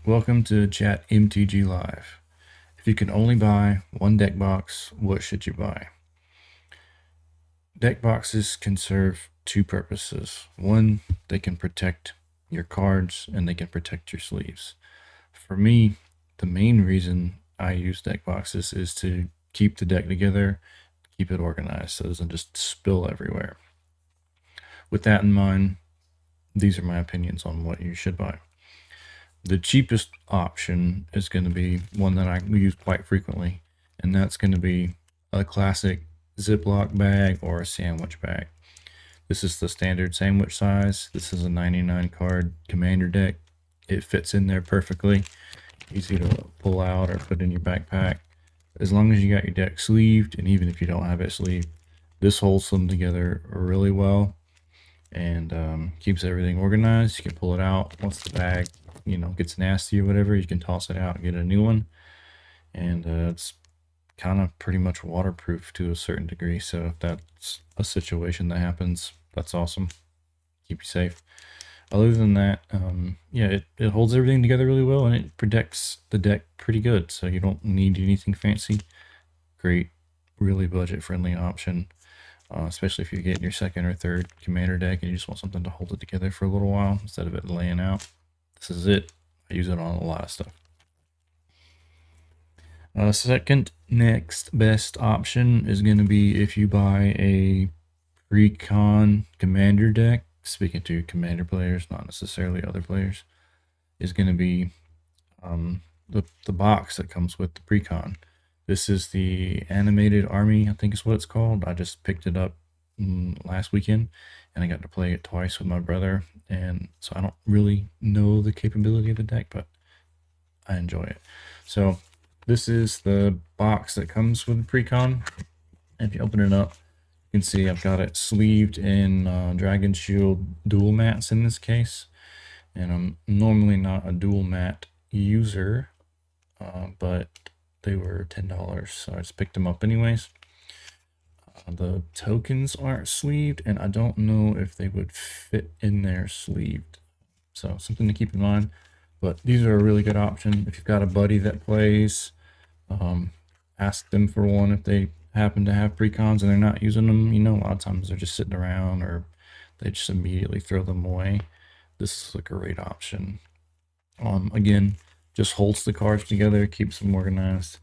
Welcome to Chat MTG Live. If you can only buy one deck box, what should you buy? Deck boxes can serve two purposes. One, they can protect your cards and they can protect your sleeves. For me, the main reason I use deck boxes is to keep the deck together, keep it organized so it doesn't just spill everywhere. With that in mind, these are my opinions on what you should buy. The cheapest option is going to be one that I use quite frequently, and that's going to be a classic Ziploc bag or a sandwich bag. This is the standard sandwich size. This is a 99 card commander deck. It fits in there perfectly, easy to pull out or put in your backpack. As long as you got your deck sleeved, and even if you don't have it sleeved, this holds them together really well and keeps everything organized. You can pull it out once the bag gets nasty or whatever. You can toss it out and get a new one, and it's kind of pretty much waterproof to a certain degree. So if that's a situation that happens, that's awesome. Keep you safe. Other than that, yeah, it holds everything together really well, and it protects the deck pretty good. So you don't need anything fancy. Great, really budget friendly option. Especially if you're getting your second or third commander deck and you just want something to hold it together for a little while instead of it laying out. This is it. I use it on a lot of stuff. Second next best option is going to be if you buy a Precon commander deck. Speaking to commander players, not necessarily other players, is going to be the box that comes with the Precon. This is the animated army, I think is what it's called. I just picked it up last weekend and I got to play it twice with my brother, and so I don't really know the capability of the deck, but I enjoy it. So this is the box that comes with the Precon. If you open it up, you can see I've got it sleeved in Dragon Shield dual mats in this case, and I'm normally not a dual mat user, but they were $10, so I just picked them up anyways. The tokens aren't sleeved, and I don't know if they would fit in there sleeved. So something to keep in mind. But these are a really good option. If you've got a buddy that plays, ask them for one if they happen to have precons and they're not using them. A lot of times they're just sitting around or they just immediately throw them away. This is a great option. Again, just holds the cards together, keeps them organized.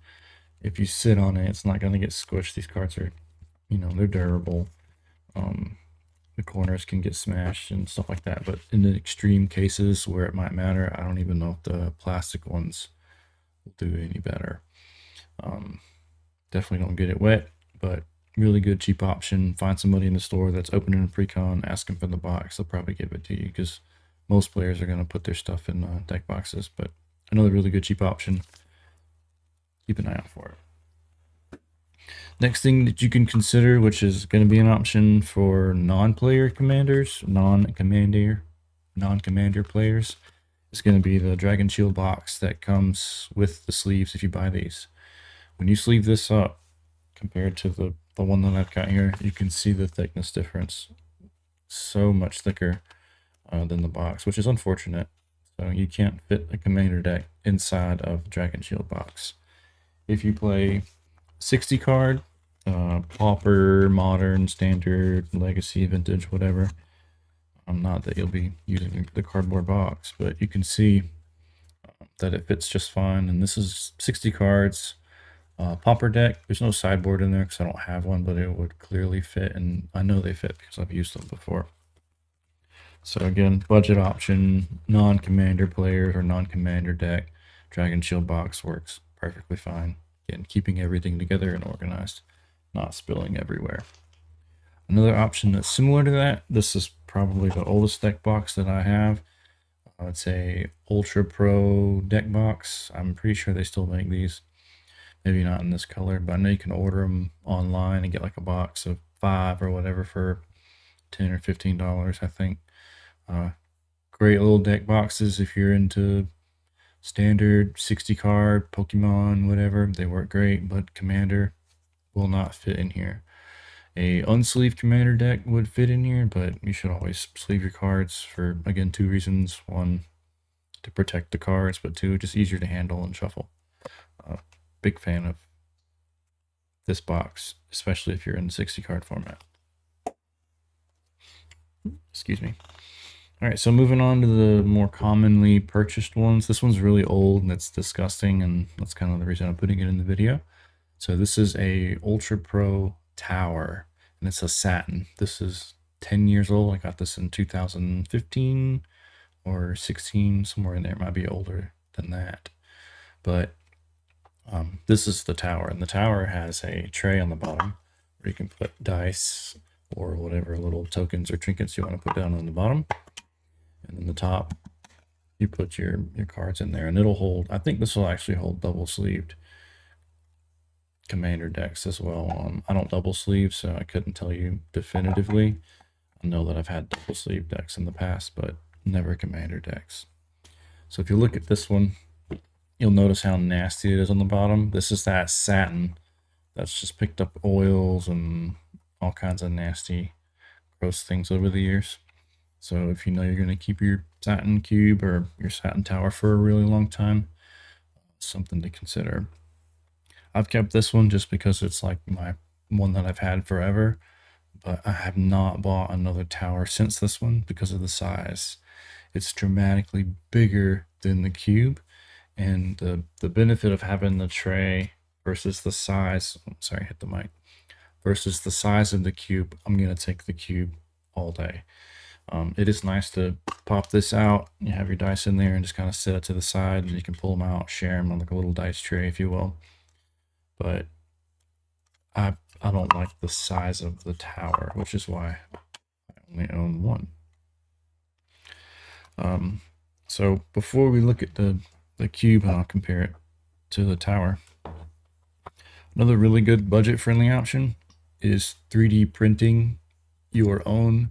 If you sit on it, it's not going to get squished. These cards are, they're durable. The corners can get smashed and stuff like that, but in the extreme cases where it might matter, I don't even know if the plastic ones will do any better. Definitely don't get it wet, but really good cheap option. Find somebody in the store that's opening a Precon, ask them for the box. They'll probably give it to you because most players are going to put their stuff in deck boxes, but another really good cheap option. Keep an eye out for it. Next thing that you can consider, which is going to be an option for non-player commanders, non-commander players, is going to be the Dragon Shield box that comes with the sleeves if you buy these. When you sleeve this up, compared to the one that I've got here, you can see the thickness difference. So much thicker than the box, which is unfortunate. So you can't fit a commander deck inside of Dragon Shield box. If you play 60 card, Pauper, Modern, Standard, Legacy, Vintage, whatever. Not that you'll be using the cardboard box, but you can see that it fits just fine. And this is 60 cards. Pauper deck, there's no sideboard in there because I don't have one, but it would clearly fit, and I know they fit because I've used them before. So again, budget option, non-commander players or non-commander deck, Dragon Shield box works perfectly fine. Again, keeping everything together and organized, not spilling everywhere. Another option that's similar to that, this is probably the oldest deck box that I have. It's a Ultra Pro deck box. I'm pretty sure they still make these. Maybe not in this color, but I know you can order them online and get like a box of 5 or whatever for $10 or $15, I think. Great little deck boxes if you're into standard 60 card, Pokemon, whatever. They work great, but Commander will not fit in here. A unsleeved Commander deck would fit in here, but you should always sleeve your cards for, again, 2 reasons. One, to protect the cards, but 2, just easier to handle and shuffle. Big fan of this box, especially if you're in the 60 card format. Excuse me. All right, so moving on to the more commonly purchased ones. This one's really old and it's disgusting, and that's kind of the reason I'm putting it in the video. So this is a Ultra Pro Tower, and it's a satin. This is 10 years old. I got this in 2015 or 16, somewhere in there. It might be older than that. But this is the tower, and the tower has a tray on the bottom where you can put dice or whatever little tokens or trinkets you want to put down on the bottom. And then the top, you put your cards in there, and it'll hold, I think this will actually hold double sleeved commander decks as well. I don't double sleeve, so I couldn't tell you definitively. I know that I've had double sleeve decks in the past, but never commander decks. So if you look at this one, you'll notice how nasty it is on the bottom. This is that satin that's just picked up oils and all kinds of nasty, gross things over the years. So if you know you're going to keep your Satin Cube or your Satin Tower for a really long time, something to consider. I've kept this one just because it's like my one that I've had forever, but I have not bought another tower since this one because of the size. It's dramatically bigger than the cube, and the benefit of having the tray versus the size, sorry, hit the mic, versus the size of the cube, I'm going to take the cube all day. It is nice to pop this out. You have your dice in there and just kind of set it to the side, and you can pull them out, share them on like a little dice tray, if you will. But I don't like the size of the tower, which is why I only own one. So before we look at the cube, and I'll compare it to the tower, another really good budget-friendly option is 3D printing your own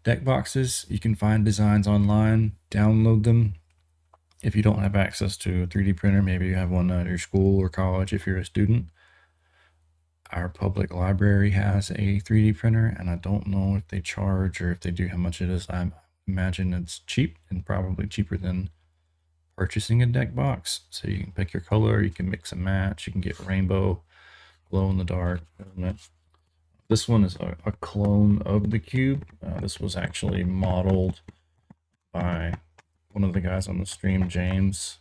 deck boxes. You can find designs online, download them. If you don't have access to a 3D printer, maybe you have one at your school or college if you're a student. Our public library has a 3D printer, and I don't know if they charge, or if they do, how much it is. I imagine it's cheap, and probably cheaper than purchasing a deck box. So you can pick your color, you can mix and match, you can get rainbow, glow in the dark. This one is a clone of the cube. This was actually modeled by one of the guys on the stream, James,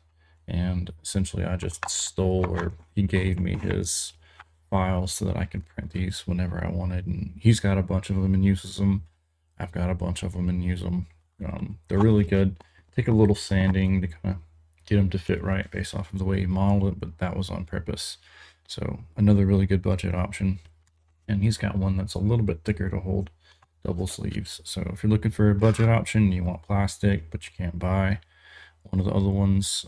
and essentially I just stole, or he gave me his files so that I could print these whenever I wanted, and he's got a bunch of them and uses them. I've got a bunch of them and use them. They're really good. Take a little sanding to kind of get them to fit right based off of the way he modeled it, but that was on purpose. So another really good budget option. And he's got one that's a little bit thicker to hold double sleeves. So if you're looking for a budget option, you want plastic, but you can't buy one of the other ones,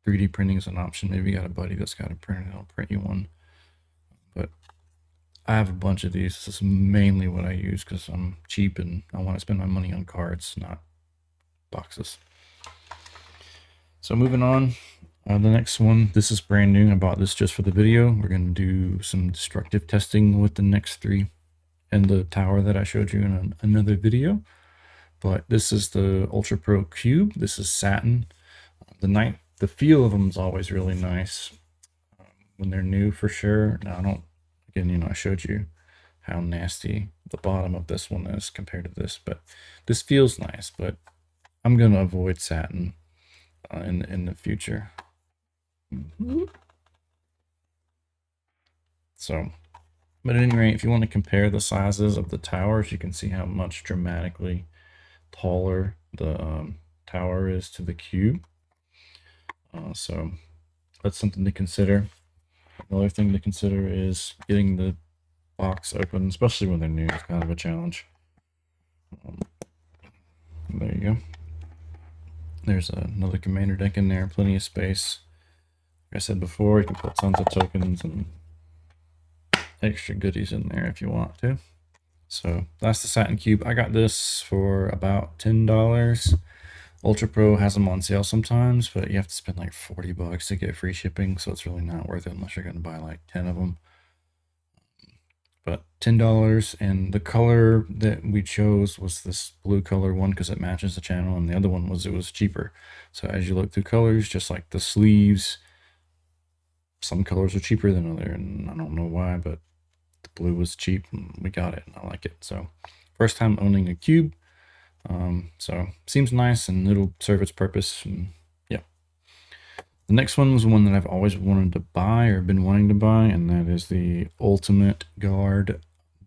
3D printing is an option. Maybe you got a buddy that's got a printer, I'll print you one. But I have a bunch of these. This is mainly what I use because I'm cheap and I want to spend my money on cards, not boxes. So moving on, the next one, this is brand new. I bought this just for the video. We're going to do some destructive testing with the next 3 and the tower that I showed you in another video. But this is the Ultra Pro Cube. This is satin. The feel of them is always really nice when they're new, for sure. Now, I showed you how nasty the bottom of this one is compared to this, but this feels nice. But I'm going to avoid satin in the future. So, but at any rate, if you want to compare the sizes of the towers, you can see how much dramatically taller the tower is to the cube. So that's something to consider. Another thing to consider is getting the box open, especially when they're new. It's kind of a challenge. There you go. There's another commander deck in there, plenty of space. Like I said before, you can put tons of tokens and extra goodies in there if you want to. So that's the Satin Cube. I got this for about $10. Ultra Pro has them on sale sometimes, but you have to spend like $40 to get free shipping, so it's really not worth it unless you're going to buy like 10 of them. but $10. And the color that we chose was this blue color one because it matches the channel, and the other one was it was cheaper. So as you look through colors, just like the sleeves, some colors are cheaper than other, and I don't know why, but the blue was cheap and we got it and I like it. So first time owning a cube. So seems nice and it'll serve its purpose. And yeah. The next one was one that I've always wanted to buy or been wanting to buy, and that is the Ultimate Guard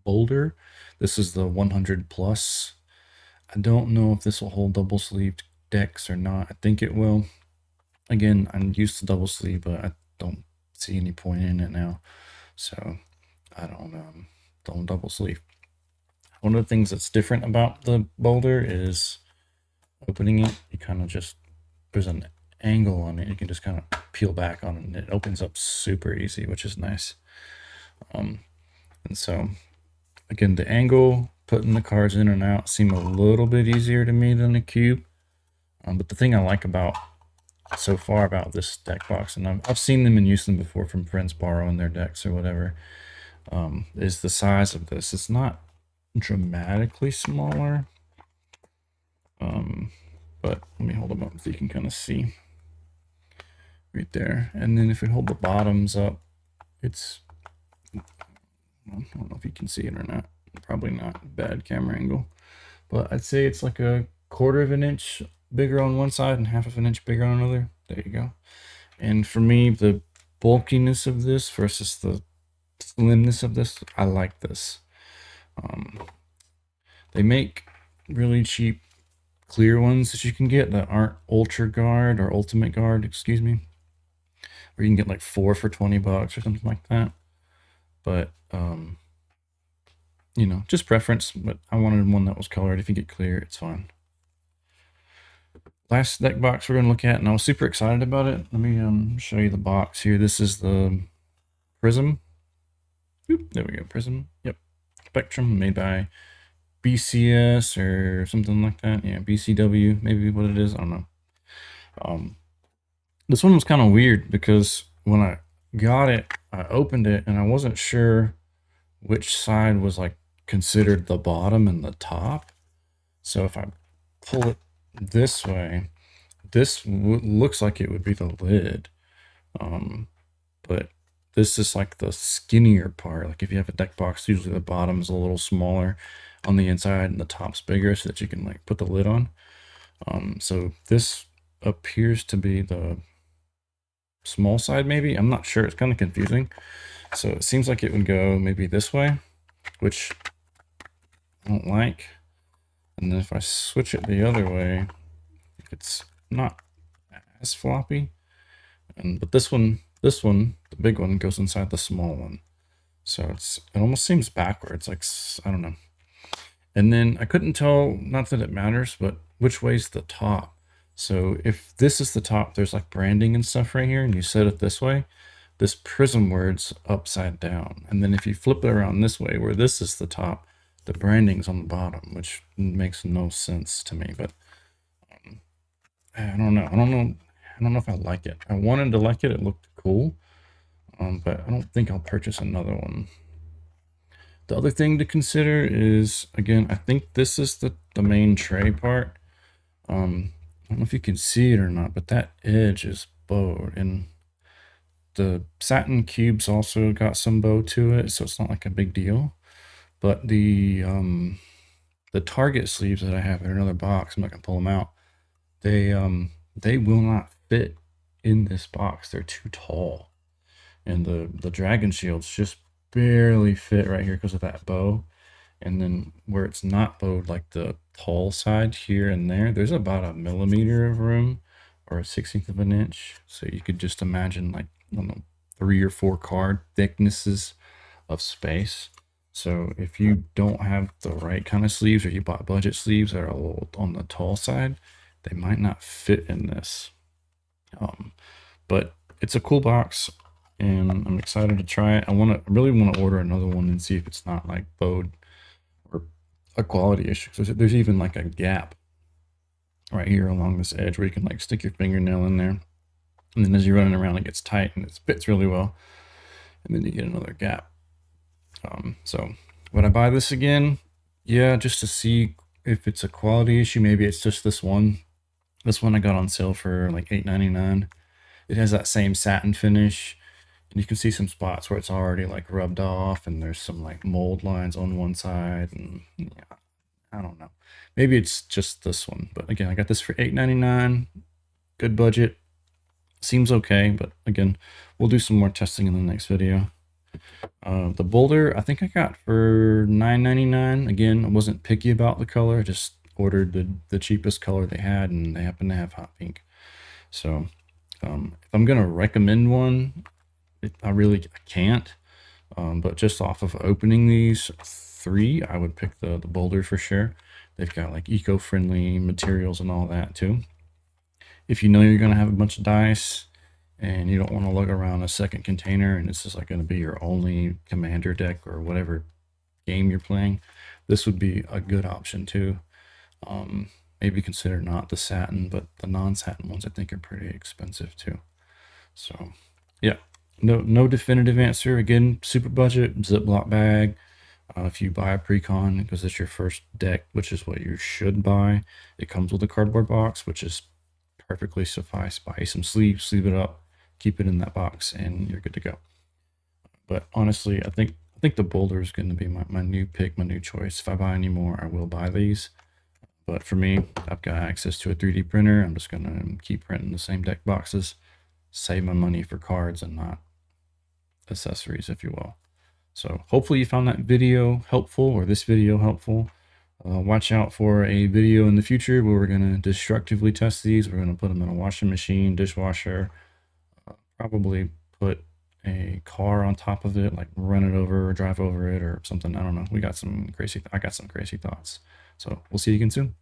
Boulder. This is the 100 plus. I don't know if this will hold double sleeved decks or not. I think it will. Again, I'm used to double sleeve, but I don't see any point in it now. So I don't double sleeve. One of the things that's different about the Boulder is opening it, you kind of just, there's an angle on it. You can just kind of peel back on it and it opens up super easy, which is nice. And so again, the angle, putting the cards in and out seem a little bit easier to me than a cube. But the thing I like about so far about this deck box, and I've seen them and used them before from friends borrowing their decks or whatever, is the size of this. It's not dramatically smaller, but let me hold them up so you can kind of see right there. And then if we hold the bottoms up, it's, I don't know if you can see it or not, probably not, bad camera angle, but I'd say it's like a 1/4 of an inch bigger on one side and 1/2 of an inch bigger on another. There you go. And for me, the bulkiness of this versus the slimness of this, I like this. They make really cheap clear ones that you can get that aren't Ultra Guard or Ultimate Guard, excuse me, where you can get like 4 for $20 or something like that. But you know, just preference. But I wanted one that was colored. If you get clear, it's fine. Last deck box we're gonna look at, and I was super excited about it. Let me show you the box here. This is the Prism. Oop, there we go, Prism. Yep, Spectrum, made by BCS or something like that. Yeah, BCW, maybe what it is. I don't know. This one was kind of weird because when I got it, I opened it and I wasn't sure which side was like considered the bottom and the top. So if I pull it this way, this looks like it would be the lid. But this is like the skinnier part. Like if you have a deck box, usually the bottom is a little smaller on the inside and the top's bigger so that you can like put the lid on. So this appears to be the small side, maybe. I'm not sure. It's kind of confusing. So it seems like it would go maybe this way, which I don't like. And then if I switch it the other way, it's not as floppy. But this one, the big one, goes inside the small one. So it almost seems backwards, like, I don't know. And then I couldn't tell, not that it matters, but which way's the top. So if this is the top, there's like branding and stuff right here, and you set it this way, this Prism word's upside down. And then if you flip it around this way, where this is the top, the branding's on the bottom, which makes no sense to me. But I don't know. I don't know if I like it. I wanted to like it. It looked cool. But I don't think I'll purchase another one. The other thing to consider is, again, I think this is the main tray part. I don't know if you can see it or not, but that edge is bowed, and the Satin Cubes also got some bow to it, so it's not like a big deal. But the Target sleeves that I have in another box, I'm not gonna pull them out. They will not fit in this box. They're too tall, and the dragon shields just barely fit right here because of that bow. And then where it's not bowed, like the tall side here and there, there's about 1 millimeter of room, or 1/16 of an inch. So you could just imagine like, I don't know, 3 or 4 card thicknesses of space. So if you don't have the right kind of sleeves, or you bought budget sleeves that are a little on the tall side, they might not fit in this. But it's a cool box, and I'm excited to try it. I really want to order another one and see if it's not like bowed or a quality issue. So there's even like a gap right here along this edge where you can like stick your fingernail in there, and then as you're running around, it gets tight and it fits really well. And then you get another gap. So would I buy this again? Yeah, just to see if it's a quality issue. Maybe it's just this one. This one I got on sale for like $8.99. It has that same satin finish, and you can see some spots where it's already like rubbed off, and there's some like mold lines on one side, and yeah, I don't know. Maybe it's just this one, but again, I got this for $8.99. Good budget. Seems okay, but again, we'll do some more testing in the next video. The Boulder, I think I got for $9.99. Again, I wasn't picky about the color. I just ordered the cheapest color they had, and they happen to have hot pink. So if I'm gonna recommend one, I can't. But just off of opening these three, I would pick the Boulder for sure. They've got like eco-friendly materials and all that too. If you know you're gonna have a bunch of dice and you don't want to lug around a second container and this is like going to be your only commander deck or whatever game you're playing, this would be a good option too. Maybe consider not the satin, but the non-satin ones I think are pretty expensive too. So yeah, no definitive answer. Again, super budget, Ziploc bag. If you buy a Precon because it's your first deck, which is what you should buy, it comes with a cardboard box, which is perfectly suffice. Buy some sleeves, sleeve it up, keep it in that box, and you're good to go. But honestly, I think the Boulder is going to be my new pick, my new choice. If I buy any more, I will buy these. But for me, I've got access to a 3D printer. I'm just going to keep printing the same deck boxes, save my money for cards and not accessories, if you will. So hopefully you found that video helpful, or this video helpful. Watch out for a video in the future where we're going to destructively test these. We're going to put them in a washing machine, dishwasher, probably put a car on top of it, like run it over or drive over it or something. I don't know. I got some crazy thoughts. So we'll see you again soon.